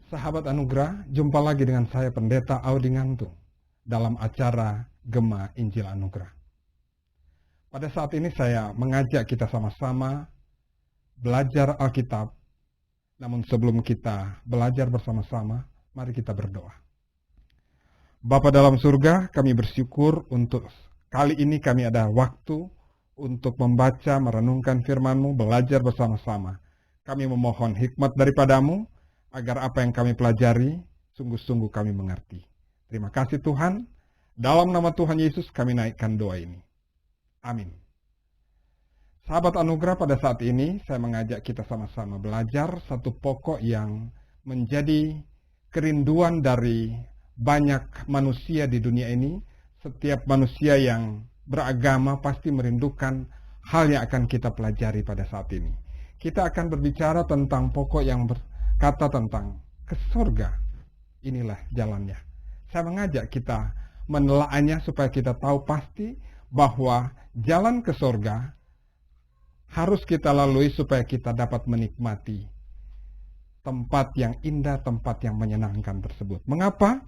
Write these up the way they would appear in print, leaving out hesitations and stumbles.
Sahabat Anugerah, jumpa lagi dengan saya Pendeta Audi Ngantung dalam acara Gema Injil Anugerah. Pada saat ini saya mengajak kita sama-sama belajar Alkitab. Namun sebelum kita belajar bersama-sama, mari kita berdoa. Bapa dalam surga, kami bersyukur untuk kali ini kami ada waktu untuk membaca, merenungkan firman-Mu, belajar bersama-sama. Kami memohon hikmat daripadamu, agar apa yang kami pelajari, sungguh-sungguh kami mengerti. Terima kasih Tuhan, dalam nama Tuhan Yesus kami naikkan doa ini. Amin. Sahabat Anugerah, pada saat ini saya mengajak kita sama-sama belajar satu pokok yang menjadi kerinduan dari banyak manusia di dunia ini. Setiap manusia yang beragama pasti merindukan hal yang akan kita pelajari pada saat ini. Kita akan berbicara tentang pokok yang berkata tentang ke surga. Inilah jalannya. Saya mengajak kita menelaahnya supaya kita tahu pasti bahwa jalan ke surga harus kita lalui supaya kita dapat menikmati tempat yang indah, tempat yang menyenangkan tersebut. Mengapa?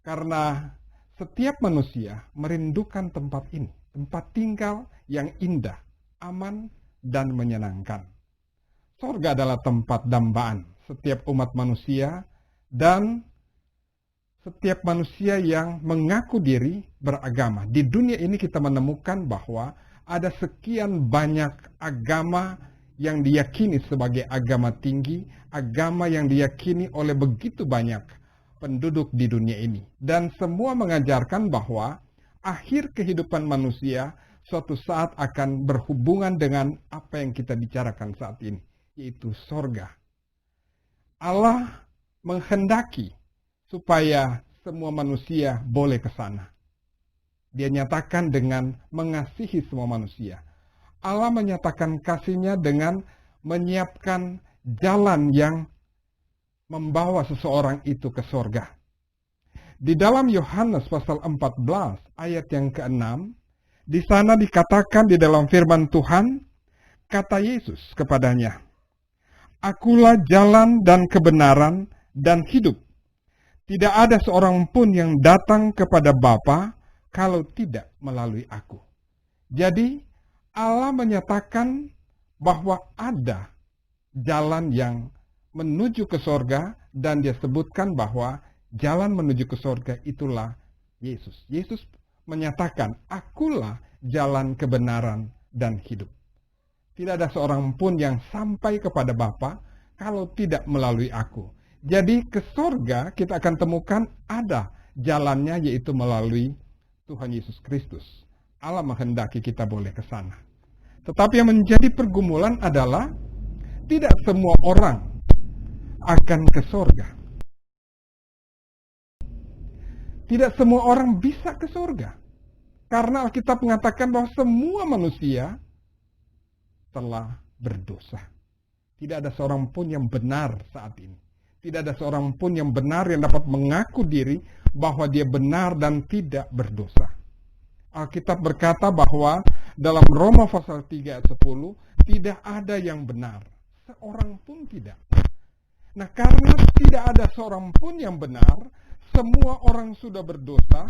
Karena setiap manusia merindukan tempat ini, tempat tinggal yang indah, aman, dan menyenangkan. Surga adalah tempat dambaan setiap umat manusia dan setiap manusia yang mengaku diri beragama. Di dunia ini kita menemukan bahwa ada sekian banyak agama yang diyakini sebagai agama tinggi, agama yang diyakini oleh begitu banyak penduduk di dunia ini. Dan semua mengajarkan bahwa akhir kehidupan manusia suatu saat akan berhubungan dengan apa yang kita bicarakan saat ini, yaitu surga. Allah menghendaki supaya semua manusia boleh ke sana. Dia nyatakan dengan mengasihi semua manusia. Allah menyatakan kasih-Nya dengan menyiapkan jalan yang membawa seseorang itu ke surga. Di dalam Yohanes pasal 14 ayat yang ke-6, di sana dikatakan di dalam firman Tuhan, kata Yesus kepadanya, "Akulah jalan dan kebenaran dan hidup. Tidak ada seorang pun yang datang kepada Bapa kalau tidak melalui aku." Jadi Allah menyatakan bahwa ada jalan yang menuju ke surga dan dia sebutkan bahwa jalan menuju ke surga itulah Yesus. Yesus menyatakan, "Akulah jalan kebenaran dan hidup. Tidak ada seorang pun yang sampai kepada Bapa kalau tidak melalui aku." Jadi ke surga kita akan temukan ada jalannya, yaitu melalui Tuhan Yesus Kristus. Allah menghendaki kita boleh ke sana. Tetapi yang menjadi pergumulan adalah tidak semua orang akan ke surga. Tidak semua orang bisa ke surga. Karena Alkitab mengatakan bahwa semua manusia telah berdosa. Tidak ada seorang pun yang benar saat ini. Tidak ada seorang pun yang benar yang dapat mengaku diri bahwa dia benar dan tidak berdosa. Alkitab berkata bahwa dalam Roma pasal 3 ayat 10, tidak ada yang benar. Seorang pun tidak. Nah, karena tidak ada seorang pun yang benar, semua orang sudah berdosa,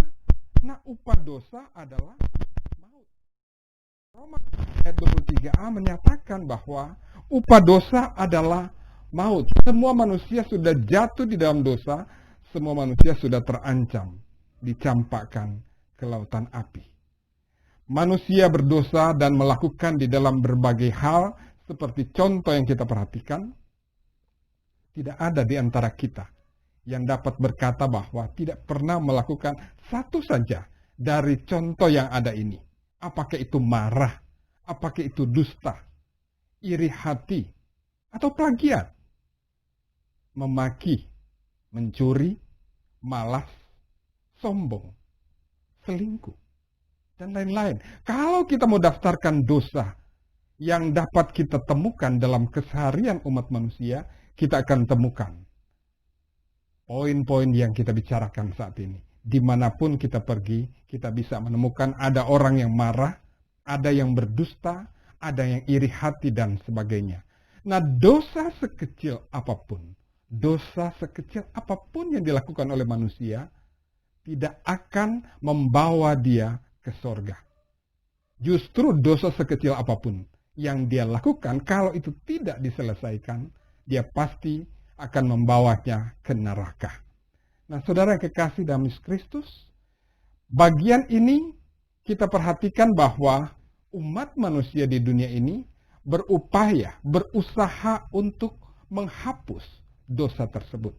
nah upah dosa adalah maut. Roma ayat 23a menyatakan bahwa upah dosa adalah maut. Semua manusia sudah jatuh di dalam dosa, semua manusia sudah terancam dicampakkan ke lautan api. Manusia berdosa dan melakukan di dalam berbagai hal, seperti contoh yang kita perhatikan, tidak ada di antara kita yang dapat berkata bahwa tidak pernah melakukan satu saja dari contoh yang ada ini. Apakah itu marah, apakah itu dusta, iri hati, atau plagiat, memaki, mencuri, malas, sombong, selingkuh, dan lain-lain. Kalau kita mau daftarkan dosa yang dapat kita temukan dalam keseharian umat manusia, kita akan temukan poin-poin yang kita bicarakan saat ini. Dimanapun kita pergi, kita bisa menemukan ada orang yang marah, ada yang berdusta, ada yang iri hati, dan sebagainya. Nah, dosa sekecil apapun, dosa sekecil apapun yang dilakukan oleh manusia tidak akan membawa dia ke sorga. Justru dosa sekecil apapun yang dia lakukan, kalau itu tidak diselesaikan, dia pasti akan membawanya ke neraka. Nah, saudara yang kekasih dalam Yesus Kristus, bagian ini kita perhatikan bahwa umat manusia di dunia ini berupaya, berusaha untuk menghapus dosa tersebut.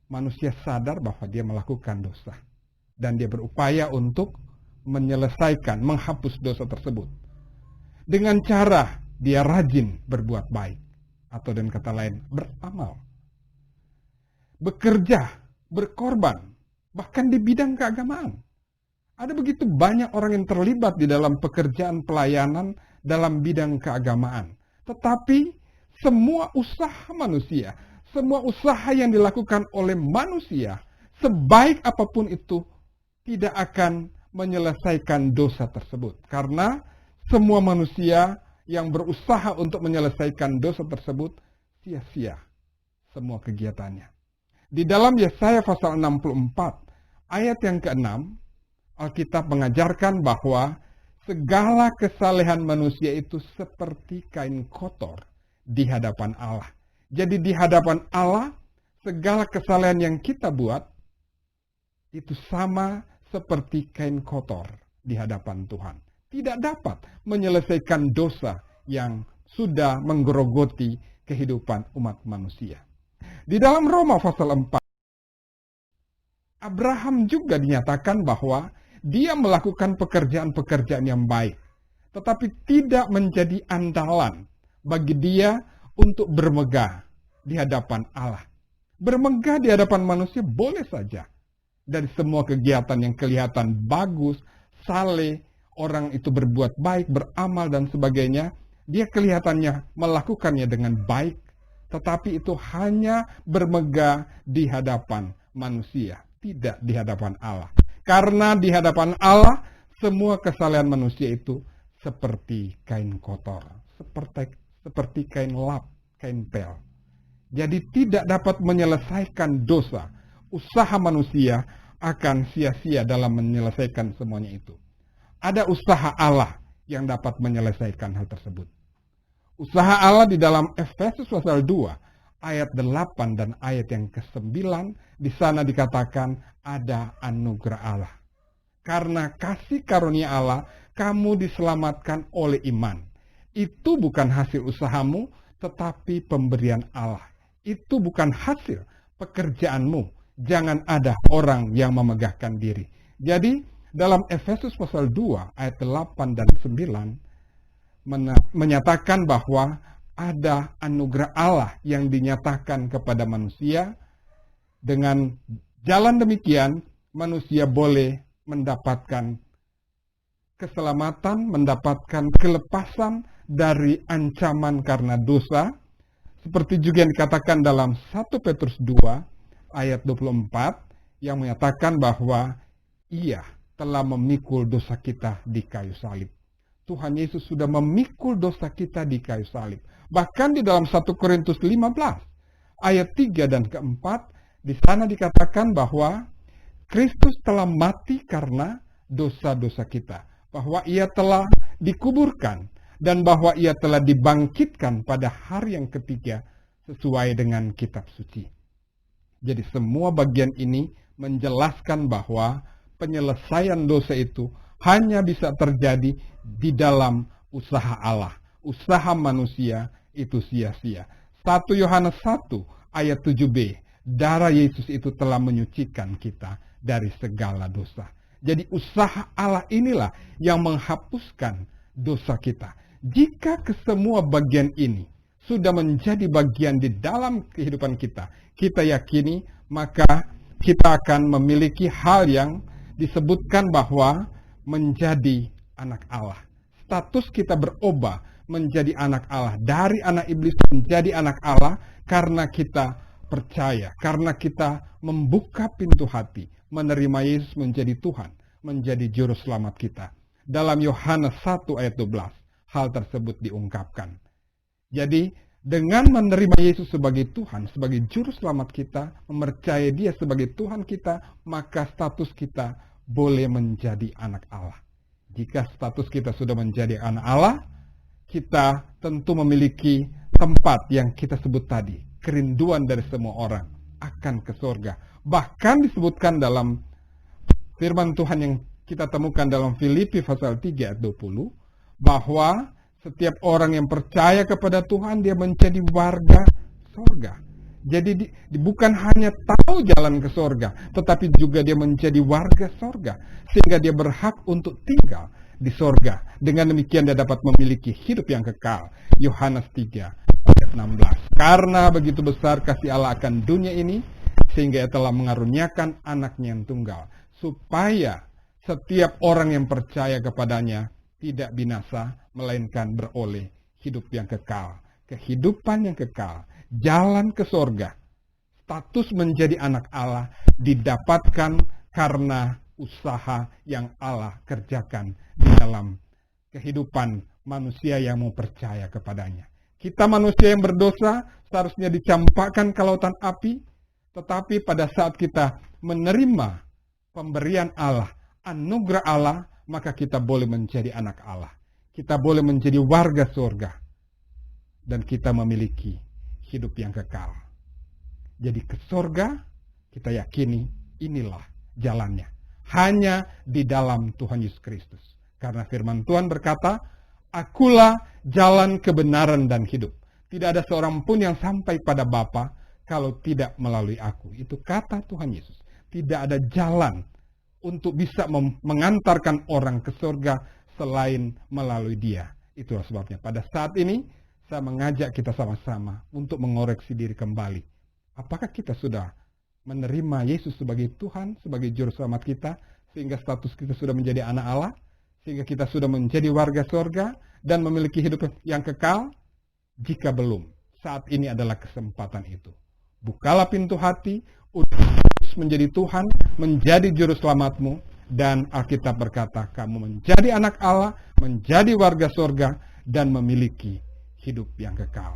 Manusia sadar bahwa dia melakukan dosa, dan dia berupaya untuk menyelesaikan, menghapus dosa tersebut. Dengan cara dia rajin berbuat baik, atau dengan kata lain, beramal. Bekerja, berkorban, bahkan di bidang keagamaan. Ada begitu banyak orang yang terlibat di dalam pekerjaan pelayanan dalam bidang keagamaan. Tetapi semua usaha manusia, semua usaha yang dilakukan oleh manusia, sebaik apapun itu, tidak akan menyelesaikan dosa tersebut. Karena semua manusia yang berusaha untuk menyelesaikan dosa tersebut, sia-sia semua kegiatannya. Di dalam Yesaya pasal 64, ayat yang ke-6, Alkitab mengajarkan bahwa segala kesalehan manusia itu seperti kain kotor di hadapan Allah. Jadi di hadapan Allah, segala kesalehan yang kita buat, itu sama seperti kain kotor di hadapan Tuhan. Tidak dapat menyelesaikan dosa yang sudah menggerogoti kehidupan umat manusia. Di dalam Roma pasal 4, Abraham juga dinyatakan bahwa dia melakukan pekerjaan-pekerjaan yang baik, tetapi tidak menjadi andalan bagi dia untuk bermegah di hadapan Allah. Bermegah di hadapan manusia boleh saja. Dari semua kegiatan yang kelihatan bagus, saleh, orang itu berbuat baik, beramal dan sebagainya, dia kelihatannya melakukannya dengan baik, tetapi itu hanya bermegah di hadapan manusia, tidak di hadapan Allah. Karena di hadapan Allah, semua kesalehan manusia itu seperti kain kotor, seperti kain lap, kain pel. Jadi tidak dapat menyelesaikan dosa. Usaha manusia akan sia-sia dalam menyelesaikan semuanya itu. Ada usaha Allah yang dapat menyelesaikan hal tersebut. Usaha Allah di dalam Efesus pasal 2 ayat 8 dan ayat yang ke-9, di sana dikatakan ada anugerah Allah. Karena kasih karunia Allah, kamu diselamatkan oleh iman. Itu bukan hasil usahamu, tetapi pemberian Allah. Itu bukan hasil pekerjaanmu. Jangan ada orang yang memegahkan diri. Jadi dalam Efesus pasal 2 ayat 8 dan 9 menyatakan bahwa ada anugerah Allah yang dinyatakan kepada manusia. Dengan jalan demikian manusia boleh mendapatkan keselamatan, mendapatkan kelepasan dari ancaman karena dosa. Seperti juga yang dikatakan dalam 1 Petrus 2 ayat 24 yang menyatakan bahwa Ia telah memikul dosa kita di kayu salib. Tuhan Yesus sudah memikul dosa kita di kayu salib. Bahkan di dalam 1 Korintus 15 ayat 3 dan ke-4, di sana dikatakan bahwa Kristus telah mati karena dosa-dosa kita, bahwa Ia telah dikuburkan dan bahwa Ia telah dibangkitkan pada hari yang ketiga sesuai dengan kitab suci. Jadi semua bagian ini menjelaskan bahwa penyelesaian dosa itu hanya bisa terjadi di dalam usaha Allah. Usaha manusia itu sia-sia. 1 Yohanes 1 ayat 7b, darah Yesus itu telah menyucikan kita dari segala dosa. Jadi usaha Allah inilah yang menghapuskan dosa kita. Jika kesemua bagian ini sudah menjadi bagian di dalam kehidupan kita, kita yakini, maka kita akan memiliki hal yang disebutkan bahwa menjadi anak Allah. Status kita berubah menjadi anak Allah. Dari anak iblis menjadi anak Allah karena kita percaya, karena kita membuka pintu hati, menerima Yesus menjadi Tuhan, menjadi juru selamat kita. Dalam Yohanes 1 ayat 12, hal tersebut diungkapkan. Jadi Dengan menerima Yesus sebagai Tuhan, sebagai juru selamat kita, mempercayai Dia sebagai Tuhan kita, maka status kita boleh menjadi anak Allah. Jika status kita sudah menjadi anak Allah, kita tentu memiliki tempat yang kita sebut tadi, kerinduan dari semua orang akan ke surga. Bahkan disebutkan dalam firman Tuhan yang kita temukan dalam Filipi pasal 3 ayat 20, bahwa setiap orang yang percaya kepada Tuhan, dia menjadi warga surga. Jadi bukan hanya tahu jalan ke surga, tetapi juga dia menjadi warga surga. Sehingga dia berhak untuk tinggal di surga. Dengan demikian dia dapat memiliki hidup yang kekal. Yohanes 3 ayat 16. Karena begitu besar kasih Allah akan dunia ini, sehingga Ia telah mengaruniakan anaknya yang tunggal, supaya setiap orang yang percaya kepadanya tidak binasa, melainkan beroleh hidup yang kekal. Kehidupan yang kekal, jalan ke surga, status menjadi anak Allah didapatkan karena usaha yang Allah kerjakan di dalam kehidupan manusia yang mau percaya kepadanya. Kita manusia yang berdosa seharusnya dicampakkan ke lautan api, tetapi pada saat kita menerima pemberian Allah, anugerah Allah, maka kita boleh menjadi anak Allah. Kita boleh menjadi warga surga. Dan kita memiliki hidup yang kekal. Jadi ke surga, kita yakini inilah jalannya. Hanya di dalam Tuhan Yesus Kristus. Karena firman Tuhan berkata, Akulah jalan kebenaran dan hidup. Tidak ada seorang pun yang sampai pada Bapa kalau tidak melalui aku. Itu kata Tuhan Yesus. Tidak ada jalan untuk bisa mengantarkan orang ke surga selain melalui Dia. Itulah sebabnya pada saat ini saya mengajak kita sama-sama untuk mengoreksi diri kembali. Apakah kita sudah menerima Yesus sebagai Tuhan, sebagai juru selamat kita, sehingga status kita sudah menjadi anak Allah, sehingga kita sudah menjadi warga surga dan memiliki hidup yang kekal? Jika belum, saat ini adalah kesempatan itu. Bukalah pintu hati untuk menjadi Tuhan, menjadi juru selamatmu, dan Alkitab berkata kamu menjadi anak Allah, menjadi warga surga, dan memiliki hidup yang kekal.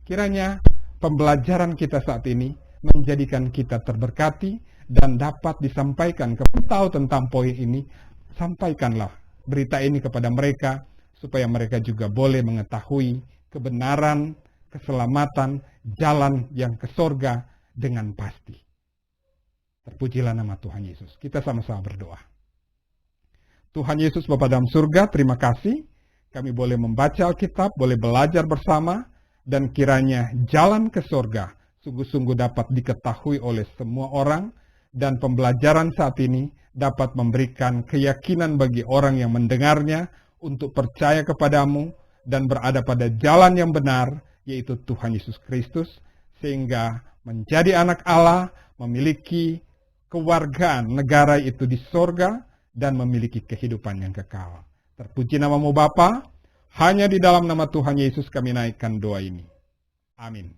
Kiranya pembelajaran kita saat ini menjadikan kita terberkati dan dapat disampaikan. Kamu tahu tentang poin ini, sampaikanlah berita ini kepada mereka, supaya mereka juga boleh mengetahui kebenaran, keselamatan, jalan yang ke surga dengan pasti. Terpujilah nama Tuhan Yesus. Kita sama-sama berdoa. Tuhan Yesus Bapa dalam surga, terima kasih. Kami boleh membaca Alkitab, boleh belajar bersama, dan kiranya jalan ke surga sungguh-sungguh dapat diketahui oleh semua orang, dan pembelajaran saat ini dapat memberikan keyakinan bagi orang yang mendengarnya untuk percaya kepadamu dan berada pada jalan yang benar, yaitu Tuhan Yesus Kristus, sehingga menjadi anak Allah, memiliki kewargaan negara itu di surga, dan memiliki kehidupan yang kekal. Terpuji namamu Bapa, hanya di dalam nama Tuhan Yesus kami naikkan doa ini. Amin.